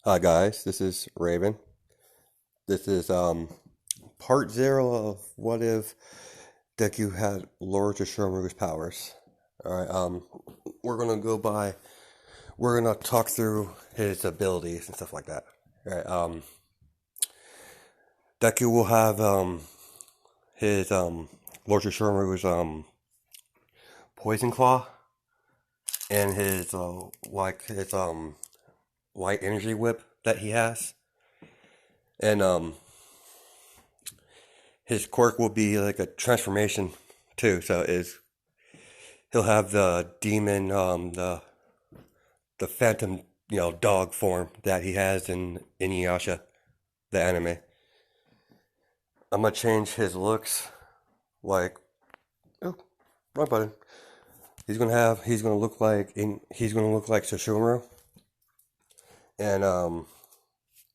Hi guys, this is Raven. This is part zero of what if Deku had Lord Sesshomaru's powers. Alright, we're gonna go by we're gonna talk through his abilities and stuff like that. Alright, Deku will have his Lord Sesshomaru's poison claw and his his light energy whip that he has. And his quirk will be like a transformation too. So is he'll have the demon, the phantom, dog form that he has in Inuyasha, the anime. I'm gonna change his looks. Like, oh, wrong button. He's gonna look like Sesshomaru, and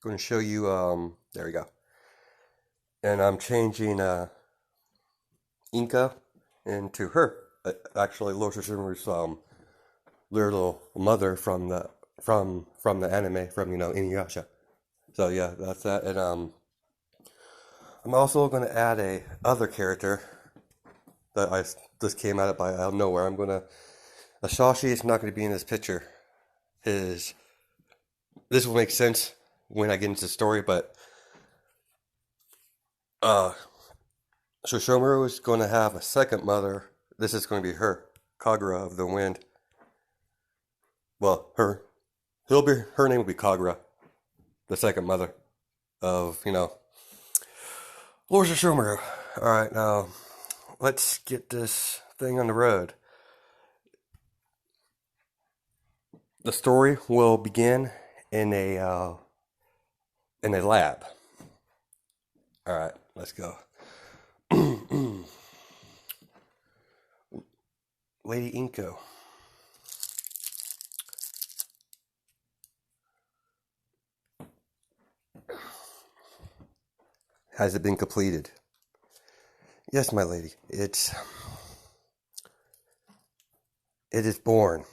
gonna show you there we go. And I'm changing Inka into her. Actually, Lord Sesshomaru's little mother from the anime from Inuyasha. So yeah, that's that. And I'm also gonna add a other character that I just came at it by out of nowhere. I'm gonna Ashashi is not gonna be in this picture. His This will make sense when I get into the story, but uh, Sesshomaru is going to have a second mother. This is going to be her, Kagura of the Wind. Well, her name will be Kagura, the second mother of Lord Sesshomaru. All right, now let's get this thing on the road. The story will begin in a lab. All right, let's go. Lady Inko. Has it been completed? Yes, my lady. It is born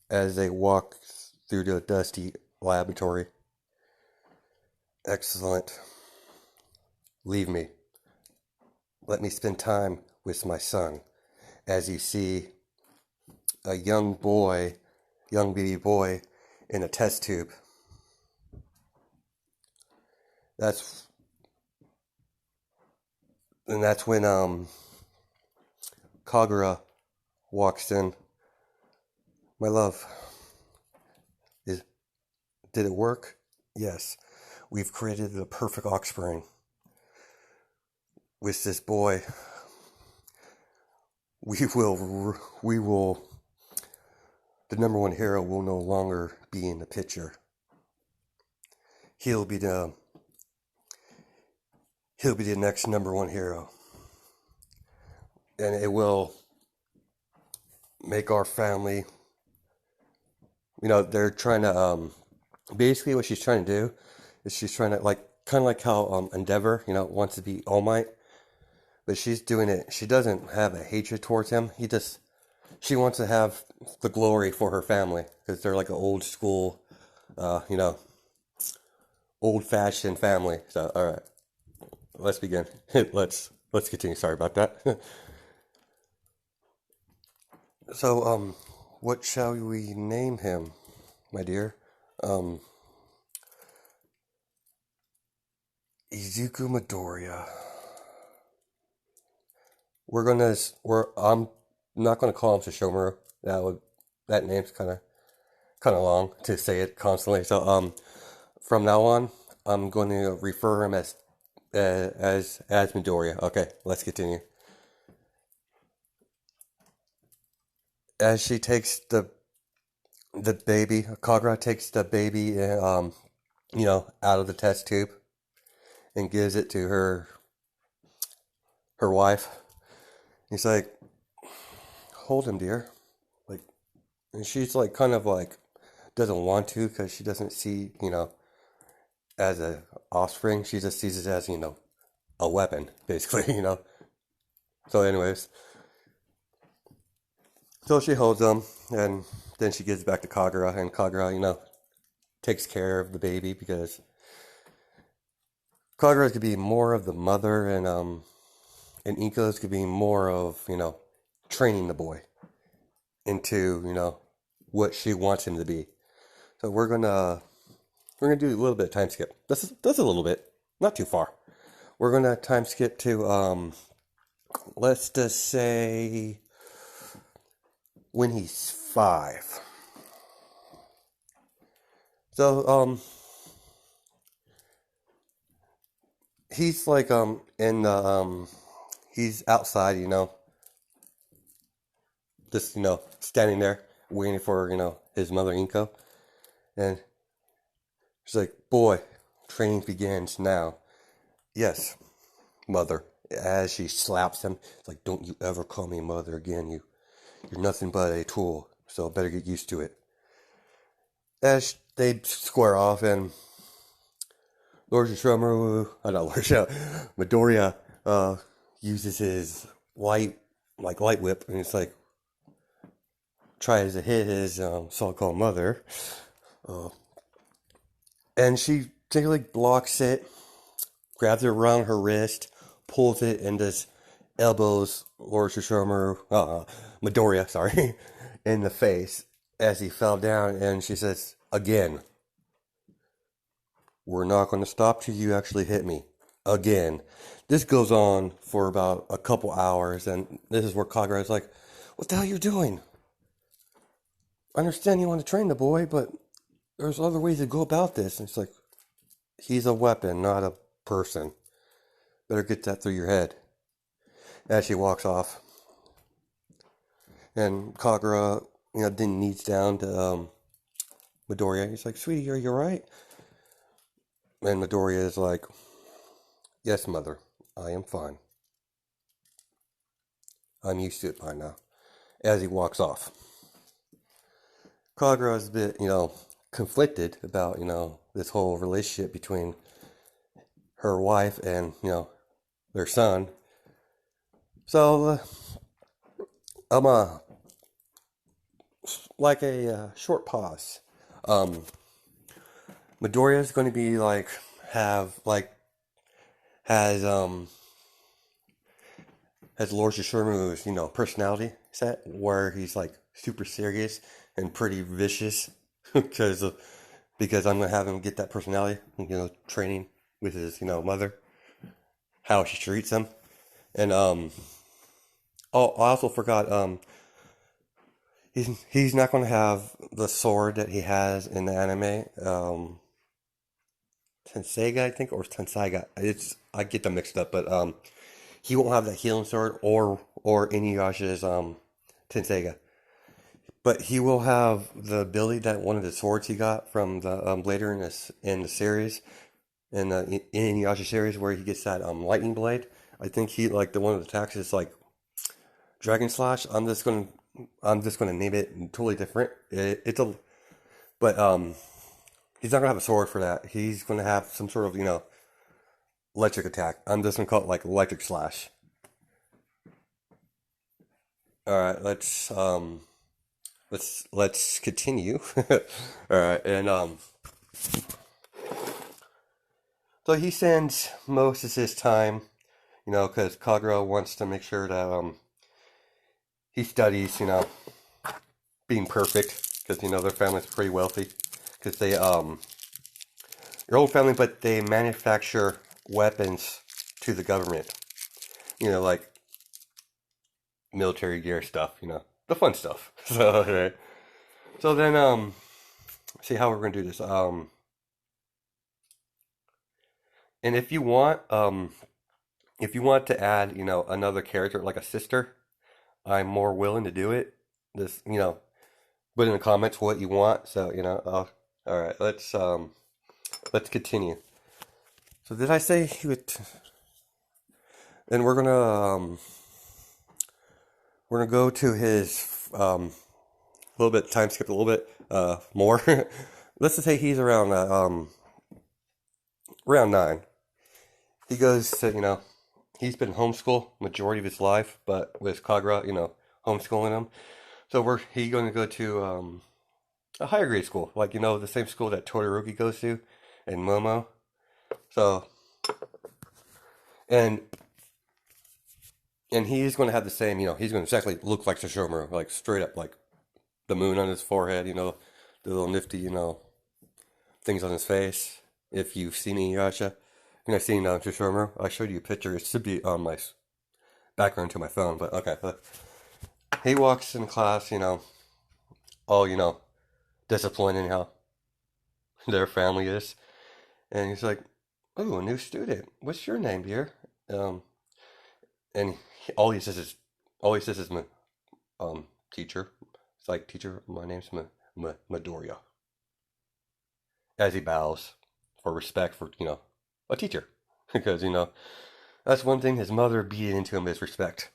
as they walk through the dusty laboratory. Excellent. Leave me. Let me spend time with my son. As you see a young baby boy in a test tube. That's that's when Kagura walks in. My love, is did it work? Yes. We've created the perfect offspring. With this boy, we will the number one hero will no longer be in the picture. He'll be the he'll be the next number one hero. And it will make our family, they're trying to basically what she's trying to do is she's trying to like kind of like how Endeavor, wants to be All Might, but she's doing it. She doesn't have a hatred towards him. She wants to have the glory for her family because they're like an old school, uh, you know, old fashioned family. So all right, let's begin. let's continue. Sorry about that. So what shall we name him, my dear? Um, Izuku Midoriya. I'm not gonna call him Sesshomaru. That name's kind of long to say it constantly. So from now on, I'm going to refer him as Midoriya. Okay, let's continue. As she takes the baby, Kagura takes the baby, out of the test tube and gives it to her wife. He's like, "Hold him, dear." Like, and she's like, kind of like, doesn't want to because she doesn't see, as a offspring. She just sees it as, a weapon, basically. So, anyways, so she holds him, and then she gives back to Kagura, and Kagura, takes care of the baby because Kagura could be more of the mother, and Iko's could be more of training the boy into what she wants him to be. So we're gonna do a little bit of time skip. That's a little bit, not too far. We're gonna time skip to let's just say when he's 5. So he's like in the he's outside, just standing there waiting for his mother Inko, and she's like, "Boy, training begins now." "Yes, mother." As she slaps him, it's like, "Don't you ever call me mother again. You're nothing but a tool. So better get used to it." As they square off, and Lord Sesshomaru, not Lord Midoriya, uses his light whip, and it's like tries to hit his so-called mother, and she particularly blocks it, grabs it around her wrist, pulls it, and just elbows Lord Sesshomaru, Midoriya, sorry, in the face as he fell down, and she says, "Again. We're not going to stop till you actually hit me. Again." This goes on for about a couple hours, and this is where Kagura is like, "What the hell are you doing? I understand you want to train the boy, but there's other ways to go about this." And it's like, he's a weapon, not a person. Better get that through your head. As she walks off, and Kagura, then knees down to Midoriya. He's like, "Sweetie, are you alright?" And Midoriya is like, "Yes, mother, I am fine. I'm used to it by now." As he walks off, Kagura is a bit, conflicted about, this whole relationship between her wife and, their son. So, I'm like a short pause. Midoriya is going to be like, has Lord Sesshomaru's, personality set, where he's like super serious and pretty vicious because I'm gonna have him get that personality, training with his, mother, how she treats him. And oh, I also forgot, he's not gonna have the sword that he has in the anime, Tenseiga, I think, or Tenseiga. I get them mixed up, but he won't have that healing sword or Inuyasha's Tenseiga. But he will have the ability that one of the swords he got from the later in the series, in the Inuyasha series, where he gets that lightning blade. I think he like the one of the attacks is like Dragon Slash. I'm just gonna name it totally different. But he's not gonna have a sword for that. He's gonna have some sort of electric attack. I'm just gonna call it like Electric Slash. All right, let's continue. All right, and so he spends most of his time, because Kagura wants to make sure that he studies, being perfect, because their family's pretty wealthy, because they your old family, but they manufacture weapons to the government, like military gear stuff, the fun stuff. So okay. So then see how we're gonna do this. And if you want to add, another character like a sister, I'm more willing to do it. Just, put in the comments what you want. So, all right, let's continue. So did I say he would? Then we're gonna go to his little bit time skip a little bit more. Let's just say he's around 9. He goes to he's been homeschooled majority of his life, but with Kagura, homeschooling him. So he's going to go to a higher grade school, like the same school that Todoroki goes to, and Momo. So and and he's going to have the same, he's going to exactly look like Sesshomaru, like straight up, like the moon on his forehead, the little nifty, things on his face. If you've seen Inuyasha, I've seen Sesshomaru. I showed you a picture. It should be on my background to my phone, but okay. But he walks in class, all disciplined in how their family is, and he's like, "Oh, a new student. What's your name, dear?" Um, and all he says is teacher. It's like, teacher, my name's Midoriya. As he bows for respect for, a teacher. Because, that's one thing his mother beat into him is respect.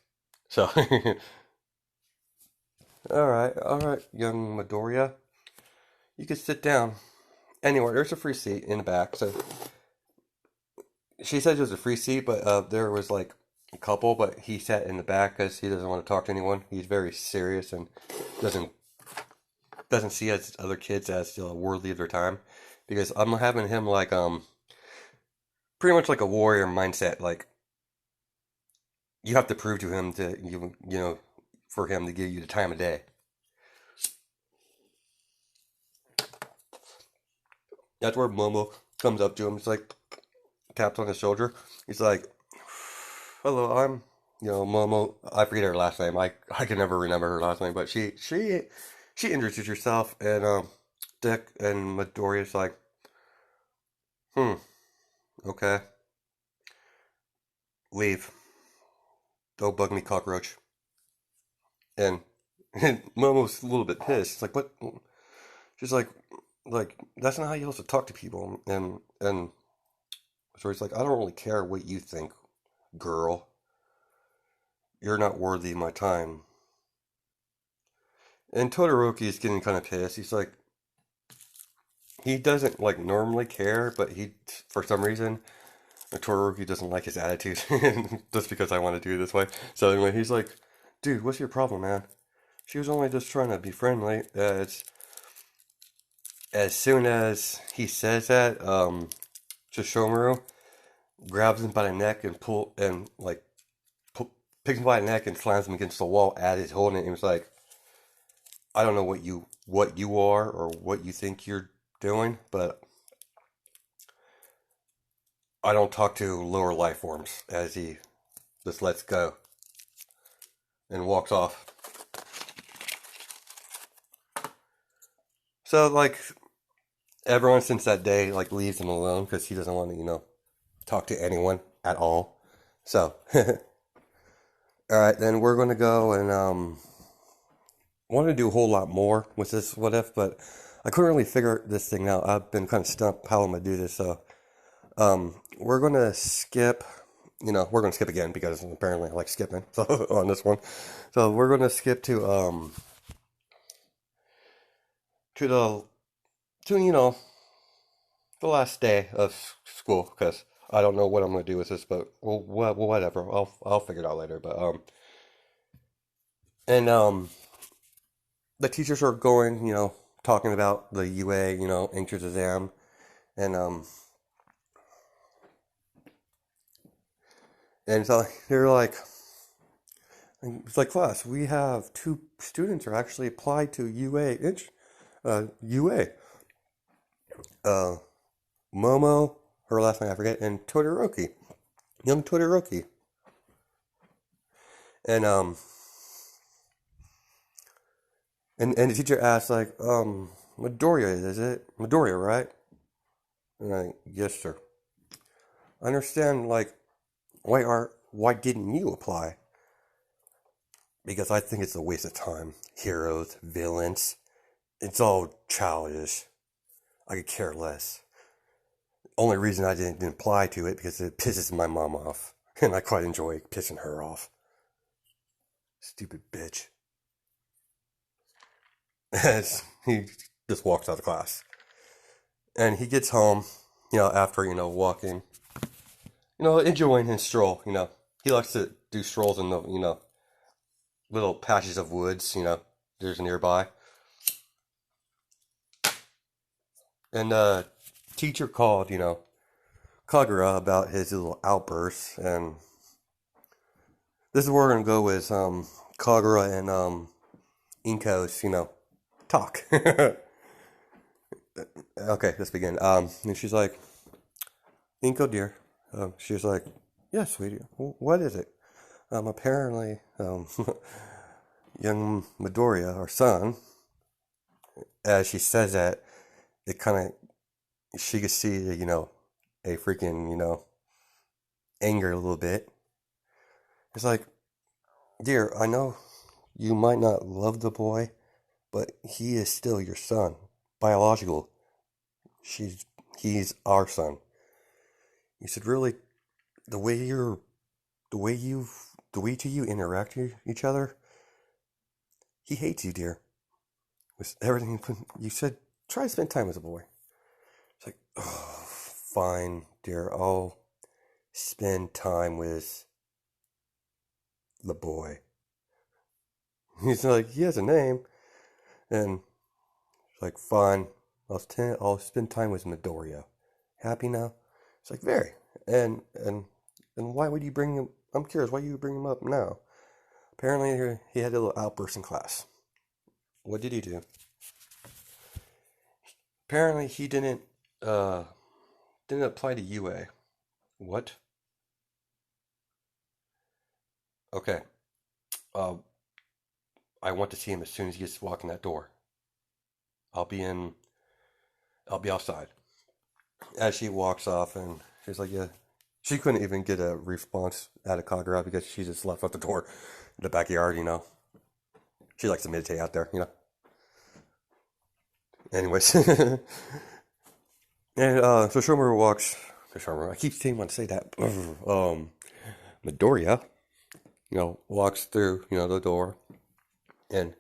So, all right, young Midoriya. You can sit down anywhere. There's a free seat in the back. So, she said it was a free seat, but there was like a couple, but he sat in the back because he doesn't want to talk to anyone. He's very serious and doesn't see as other kids as worthy of their time, because I'm having him like pretty much like a warrior mindset. Like, you have to prove to him to for him to give you the time of day. That's where Momo comes up to him. It's like taps on his shoulder. He's like, "Hello, I'm Momo." I forget her last name. I can never remember her last name, but she introduces herself, and Dick and Midoriya's like, "Hmm, okay, leave. Don't bug me, cockroach." And, and Momo's a little bit pissed. It's like, what? She's like, that's not how you're supposed to talk to people. And so he's like, I don't really care what you think, girl. You're not worthy of my time. And Todoroki is getting kind of pissed. He's like, he doesn't like normally care, but he, for some reason, Todoroki doesn't like his attitude, just because I want to do it this way. So anyway, he's like, dude, what's your problem, man? She was only just trying to be friendly. It's as soon as he says that, Sesshomaru grabs him by the neck and picks him by the neck and slams him against the wall as he's holding it. And he was like, I don't know what you are or what you think you're doing, but I don't talk to lower life forms. As he just lets go and walks off. So like everyone since that day like leaves him alone because he doesn't want to talk to anyone at all. So all right, then we're gonna go and want to do a whole lot more with this what if, but I couldn't really figure this thing out. I've been kind of stumped how I'm gonna do this. So we're gonna skip. We're gonna skip again because apparently I like skipping. So on this one, so we're gonna skip to the to the last day of school because I don't know what I'm gonna do with this, but well, whatever. I'll figure it out later. But and the teachers are going, talking about the UA, entrance exam, and so they're like, it's like, class, we have two students are actually applied to UA, uh, Momo, her last name I forget, and Todoroki, young Todoroki, and and the teacher asks like, Midoriya, is it Midoriya, right? And I, yes, sir. I understand, like, why didn't you apply? Because I think it's a waste of time. Heroes, villains, it's all childish. I could care less. Only reason I didn't apply to it because it pisses my mom off, and I quite enjoy pissing her off. Stupid bitch. As he just walks out of class, and he gets home, after walking, enjoying his stroll. He likes to do strolls in the little patches of woods. There's nearby. And teacher called, Kagura about his little outbursts, and this is where we're gonna go with Kagura and Inko's, talk. Okay, let's begin. And she's like, Inko dear, she's like, yes, sweetie, what is it? Apparently, young Midoriya, our son, as she says that, it kind of, she could see, a freaking, anger a little bit. It's like, dear, I know you might not love the boy, but he is still your son, biological. She's, he's our son. He said, really, the way you're, the way you, the way two you interact with each other, he hates you, dear. With everything you said, try to spend time with the boy. It's like, oh, fine, dear. I'll spend time with the boy. He's like, he has a name, and it's like, fine. I'll spend time with Midoriya. Happy now? It's like, very. And why would you bring him? I'm curious. Why you bring him up now? Apparently, he had a little outburst in class. What did he do? Apparently, he uh didn't apply to UA. What? Okay. Uh, I want to see him as soon as he gets walking that door. I'll be in. I'll be outside. As she walks off, and she's like, yeah. She couldn't even get a response out of Kagura because she just left out the door in the backyard. She likes to meditate out there. Anyways. And so Shomaru walks. Shomaru, I keep saying want to say that. Midoriya, walks through, the door. And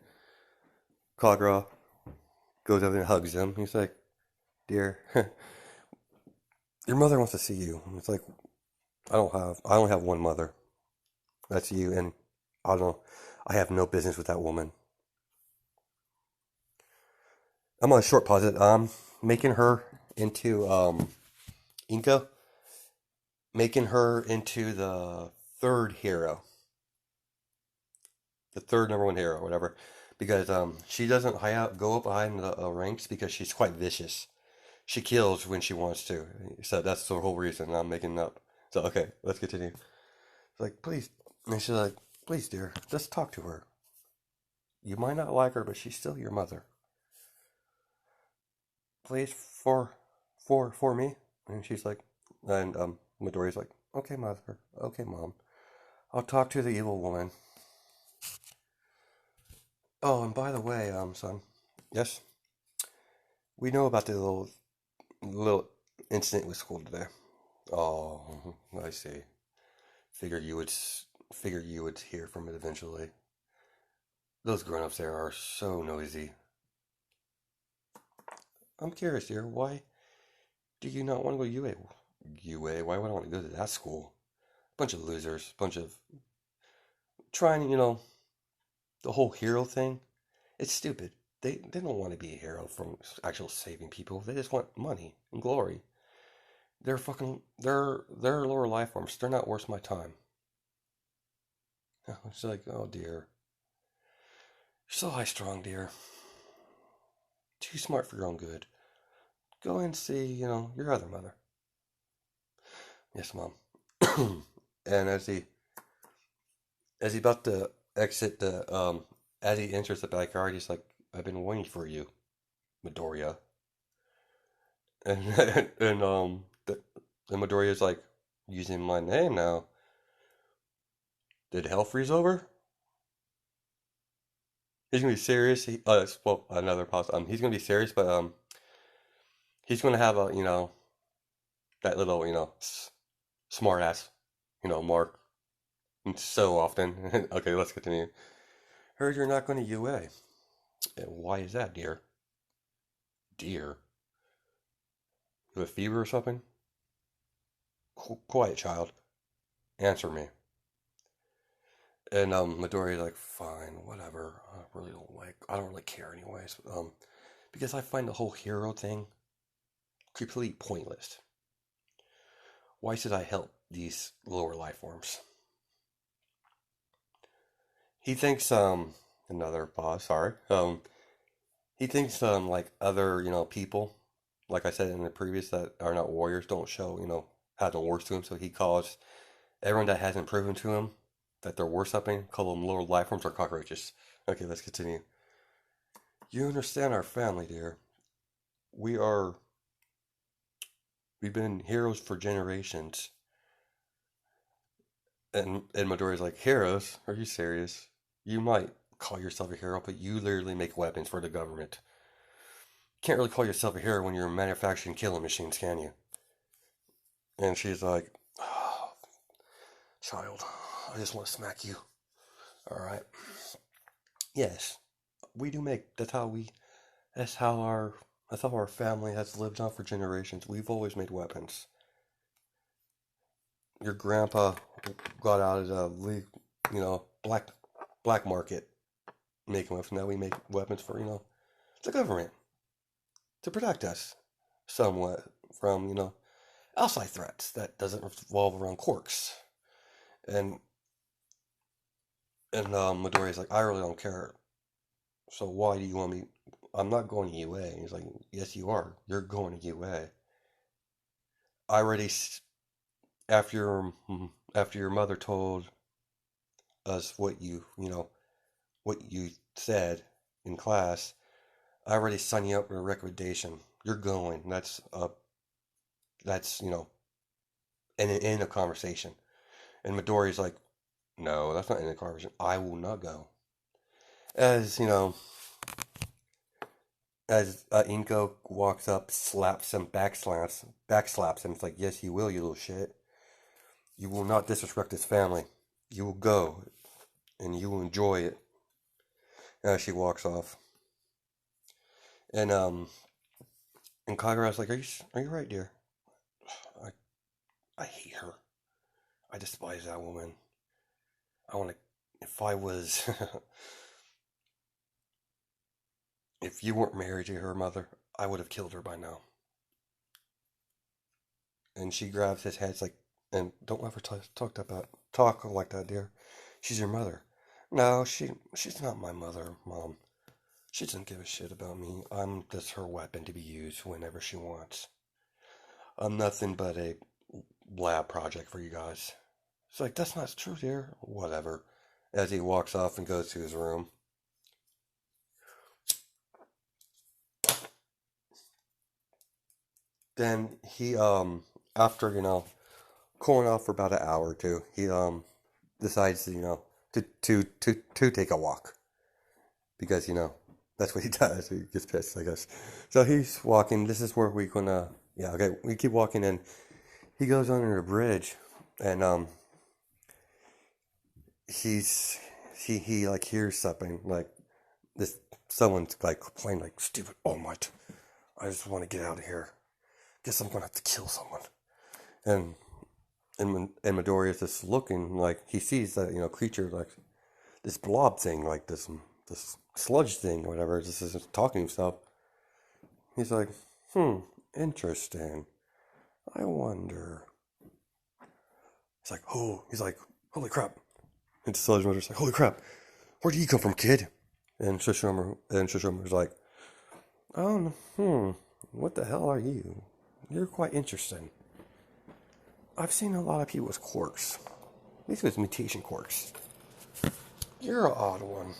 Kagura goes over and hugs him. He's like, dear, your mother wants to see you. And it's like, I only have one mother. That's you. And I don't know, I have no business with that woman. I'm on a short pause. Making her into, Inko, making her into the third hero. The third number one hero, whatever. Because, she doesn't go up high in the ranks because she's quite vicious. She kills when she wants to. So that's the whole reason I'm making up. So, okay, let's continue. It's like, please. And she's like, please, dear, just talk to her. You might not like her, but she's still your mother. Please, for me. And she's like, and Midoriya's like, okay, mother, okay, mom. I'll talk to the evil woman. Oh, and by the way, son, yes, we know about the little incident with school today. Oh, I see. Figured you would figured you would hear from it eventually. Those grown-ups there are so noisy. I'm curious, dear. Why do you not want to go UA? UA? Why would I want to go to that school? Bunch of losers. Bunch of trying, the whole hero thing. It's stupid. They don't want to be a hero from actual saving people. They just want money and glory. They're lower life forms. They're not worth my time. It's like, oh dear. You're so high strung, dear. Too smart for your own good. Go and see, your other mother. Yes, mom. And as he about to exit as he enters the backyard, he's like, I've been waiting for you, Midoriya. And and Midoriya's like, using my name now. Did hell freeze over? He's gonna be serious. Well, another pause. He's gonna be serious, but he's gonna have that little, smart ass, mark so often. Okay, let's continue. Heard you're not going to UA. Why is that, dear? Dear? You have a fever or something? Quiet, child. Answer me. And Midoriya's like, fine, whatever. I don't really care anyways. Because I find the whole hero thing. completely pointless. Why should I help these lower life forms? He thinks another boss, sorry. He thinks like other, people, like I said in the previous that are not warriors don't show, have no worth to him, so he calls everyone that hasn't proven to him that they're worth something, call them lower life forms or cockroaches. Okay, let's continue. You understand our family, dear. We are we've been heroes for generations. And Midoriya's like, heroes? Are you serious? You might call yourself a hero, but you literally make weapons for the government. Can't really call yourself a hero when you're manufacturing killing machines, can you? And she's like, oh, child, I just want to smack you. All right. Yes, we do make. That's how our family has lived on for generations. We've always made weapons. Your grandpa got out of the league, black market making weapons. Now we make weapons for the government to protect us somewhat from outside threats that doesn't revolve around quirks. And Midoriya's like, I really don't care. So why do you want me? I'm not going to UA. And he's like, yes, you are. You're going to UA. I already after your mother told us what you said in class. I already signed you up for a recommendation. You're going. That's in a conversation. And Midori's like, no, that's not in a conversation. I will not go. As as Inko walks up, slaps him, backslaps him. It's like, yes, you will, you little shit. You will not disrespect his family. You will go, and you will enjoy it. As she walks off, and Kagura's like, are you right, dear? I I hate her. I despise that woman. I want to. If I was, if you weren't married to her mother, I would have killed her by now. And she grabs his head, like, and don't ever talk like that, dear. She's your mother. No, she's not my mother, Mom. She doesn't give a shit about me. I'm just her weapon to be used whenever she wants. I'm nothing but a lab project for you guys. It's like, that's not true, dear. Whatever. As he walks off and goes to his room. Then he, after, cooling off for about an hour or two, he, decides, to take a walk. Because, that's what he does. He gets pissed, I guess. So he's walking. This is where we're gonna, yeah, okay, we keep walking and he goes under a bridge and, he like hears something like this, someone's like playing like, stupid All Might. I just want to get out of here. Guess I'm gonna have to kill someone. And Midori is just looking like he sees that creature like this blob thing, like this sludge thing, whatever. This is just talking to himself. He's like, interesting. I wonder. He's like, holy crap. And the sludge motor's like, holy crap. Where do you come from, kid? And Sesshomaru's like, oh, what the hell are you? You're quite interesting. I've seen a lot of people with quirks. These with mutation quirks. You're an odd one.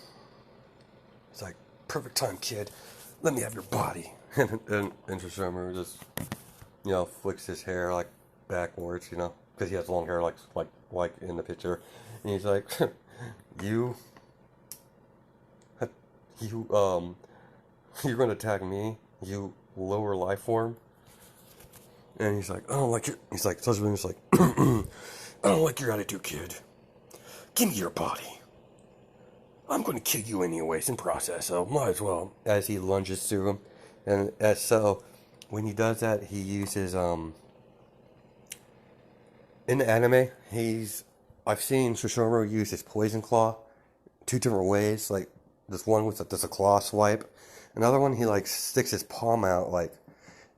It's like, perfect time, kid. Let me have your body. and Sesshomaru just, flicks his hair like backwards, because he has long hair like in the picture. And he's like, you, you're gonna attack me, you lower life form? And he's like, I don't like your, he's like, Sesshomaru's like, I don't like your attitude, kid. Give me your body. I'm going to kill you anyways in process, so might as well. As he lunges through him. And so, when he does that, he uses, in the anime, I've seen Sesshomaru use his poison claw two different ways. Like, this one with just a claw swipe. Another one, he, like, sticks his palm out, like,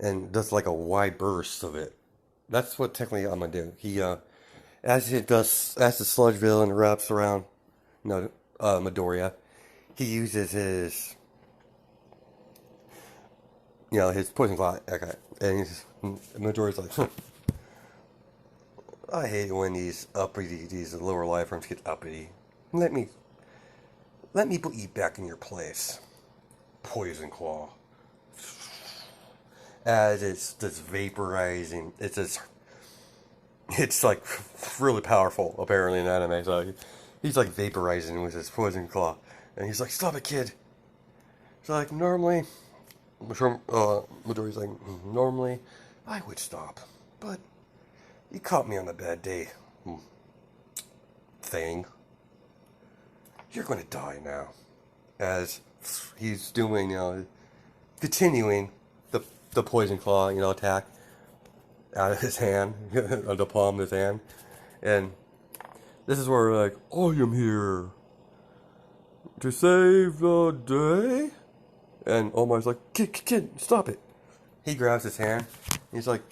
and does like a wide burst of it. That's what technically I'm gonna do. He as the sludge villain wraps around, Midoriya, he uses his, his poison claw. Okay, and Midoriya's like, I hate it when these lower life forms get uppity. Let me put you back in your place. Poison claw. As it's just vaporizing, it's like really powerful apparently in anime. So he's like vaporizing with his poison claw, and he's like, "Stop it, kid." So like normally, Midoriya's like, normally I would stop, but you caught me on a bad day, thing. You're gonna die now. As he's doing, continuing the poison claw, attack out of his hand, on the palm of his hand, and this is where we're like, I am here to save the day, and Omar's like, kid, stop it. He grabs his hand. He's like,